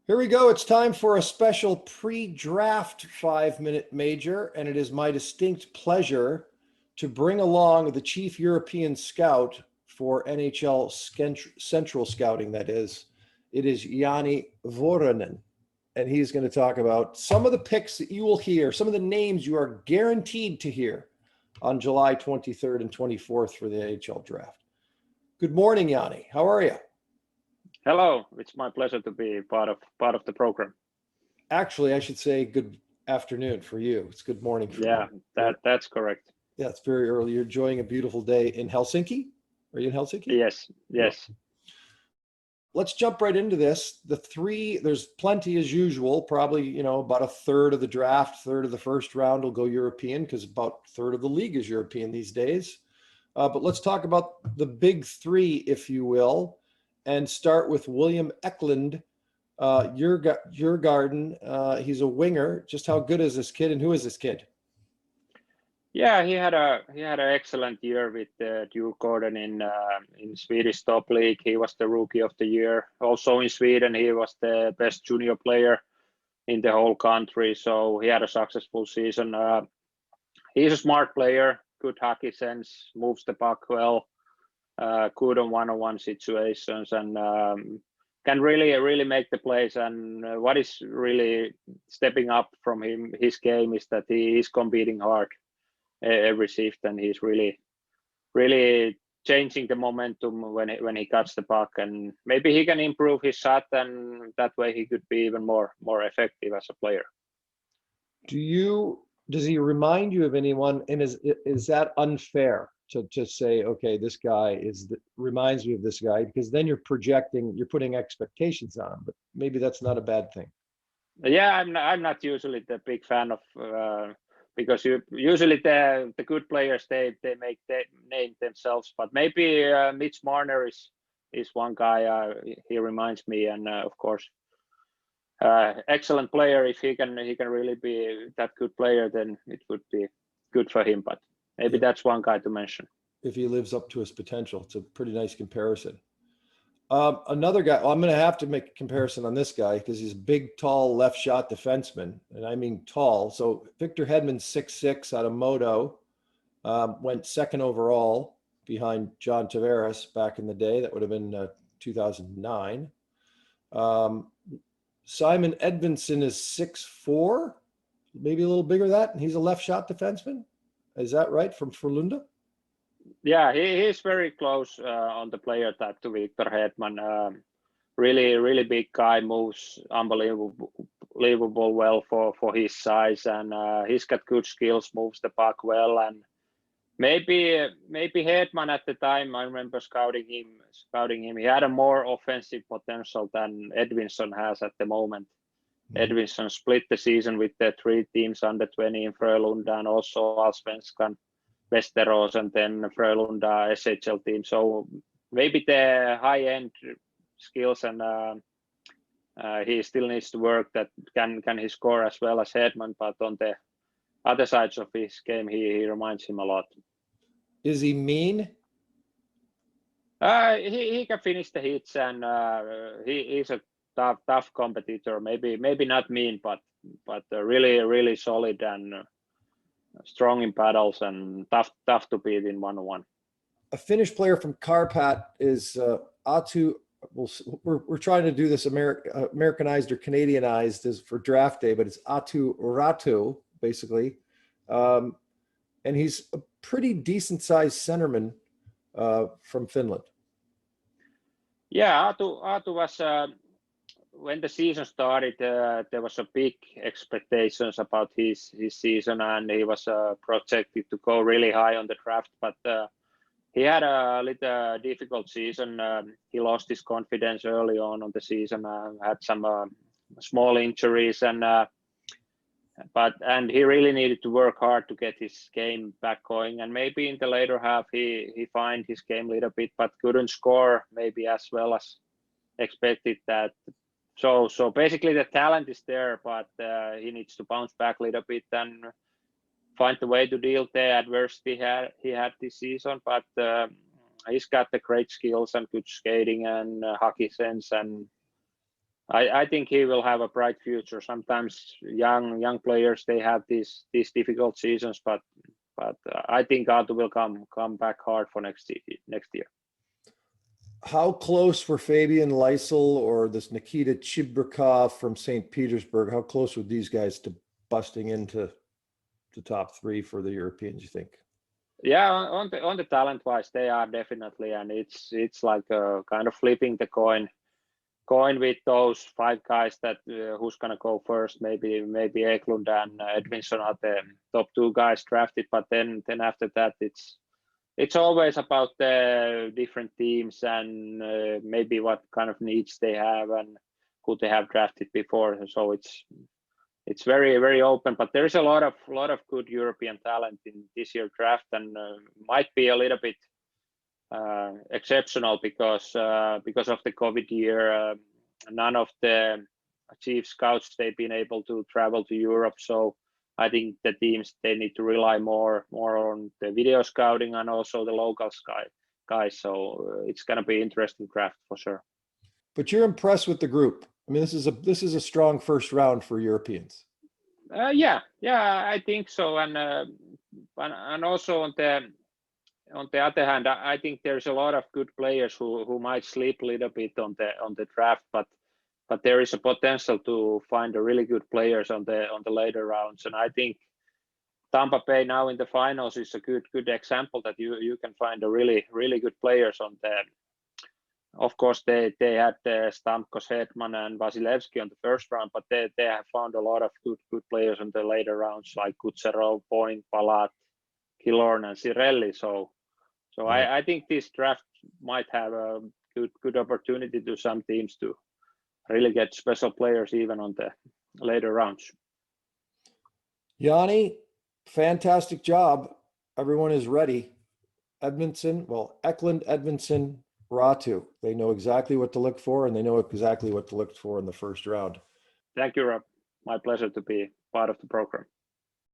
Here we go. It's time for a special pre-draft 5-minute major, and it is my distinct pleasure to bring along the chief European scout for NHL Central Scouting, that is. It is Janne Vuorinen, and he's going to talk about some of the picks that you will hear, some of the names you are guaranteed to hear on July 23rd and 24th for the NHL Draft. Good morning, Janne. How are you? Hello, it's my pleasure to be part of the program. Actually, I should say good afternoon for you. It's good morning for Yeah, you. that's correct. Yeah, it's very early. You're enjoying a beautiful day in Helsinki. Are you in Helsinki? Yes. Let's jump right into this. There's plenty as usual. Probably, about a third of the draft, third of the first round will go European because about a third of the league is European these days. But let's talk about the big three, if you will, and start with William Eklund. Your garden. He's a winger. Just how good is this kid, and who is this kid? Yeah, he had an excellent year with Duke Gordon in Swedish top league. He was the rookie of the year. Also in Sweden, he was the best junior player in the whole country. So he had a successful season. He's a smart player, good hockey sense, moves the puck well, good on one-on-one situations, and can really make the plays. And what is really stepping up from his game is that he is competing hard every shift, and he's really changing the momentum when he cuts the puck, and maybe he can improve his shot, and that way he could be even more effective as a player. Does he remind you of anyone, and is that unfair to just say, okay, this guy reminds me of this guy, because then you're putting expectations on him, but maybe that's not a bad thing. Yeah, I'm not usually the big fan of because usually the good players they make the name themselves, but maybe Mitch Marner is one guy. He reminds me, and of course, excellent player. If he can really be that good player, then it would be good for him. But maybe that's one guy to mention. If he lives up to his potential, it's a pretty nice comparison. Another guy, I'm going to have to make a comparison on this guy because he's a big, tall left shot defenseman, and I mean tall. So Victor Hedman's 6'6" out of Modo, went second overall behind John Tavares back in the day. That would have been 2009. Simon Edvinsson is 6'4", maybe a little bigger than that, and he's a left shot defenseman. Is that right, from Frölunda? Yeah, he's very close on the player type to Victor Hedman. Really big guy, moves unbelievable well for his size, and he's got good skills, moves the puck well, and maybe Hedman at the time, I remember scouting him. He had a more offensive potential than Edvinsson has at the moment. Mm-hmm. Edvinsson split the season with the 3 teams under 20 in Frölunda, and also Allsvenskan, Västerås, and then Frölunda SHL team. So maybe the high-end skills, and he still needs to work. That can he score as well as Hedman, but on the other sides of his game, he reminds him a lot. Is he mean? He can finish the hits, and he's a tough competitor. Maybe not mean, but really solid and strong in battles, and tough to beat in one-on-one. A Finnish player from Karpat is Atu. We're trying to do this Americanized or Canadianized as for draft day, but it's Atu Raty basically, and he's a pretty decent sized centerman from Finland. Yeah, Atu was when the season started. There was a big expectations about his season, and he was projected to go really high on the draft, but he had a little difficult season. He lost his confidence early on the season, had some small injuries, and he really needed to work hard to get his game back going. And maybe in the later half he find his game a little bit, but couldn't score maybe as well as expected. That so basically the talent is there, but he needs to bounce back a little bit and find the way to deal the adversity he had this season. But he's got the great skills and good skating and hockey sense, and I think he will have a bright future. Sometimes young players, they have these difficult seasons, but I think Arto will come back hard for next year. How close were Fabian Lysel or this Nikita Chibrikov from St. Petersburg? How close were these guys to busting into the top three for the Europeans, you think? Yeah, on the talent wise, they are definitely, and it's like kind of flipping the coin with those 5 guys that who's gonna go first. Maybe Eklund and Edvinsson are the top 2 guys drafted, but then after that it's always about the different teams and maybe what kind of needs they have and who they have drafted before. So it's very, very open, but there's a lot of good European talent in this year draft, and might be a little bit exceptional because of the COVID year. None of the chief scouts, they've been able to travel to Europe, so I think the teams, they need to rely more on the video scouting and also the local guys. So it's going to be interesting draft for sure. But you're impressed with the group. I mean, this is a strong first round for Europeans. Yeah, I think so. And also on the other hand, I think there's a lot of good players who might sleep a little bit on the draft, but there is a potential to find a really good players on the later rounds. And I think Tampa Bay now in the finals is a good example that you can find a really good players on the. Of course, they had Stamkos, Hedman, and Vasilevsky on the first round, but they have found a lot of good players on the later rounds like Kucherov, Point, Palat, Killorn, and Cirelli. So I think this draft might have a good opportunity to some teams to really get special players even on the later rounds. Janne, fantastic job. Everyone is ready. Eklund, Edvinsson, Raty. They know exactly what to look for, and they know exactly what to look for in the first round. Thank you, Rob. My pleasure to be part of the program.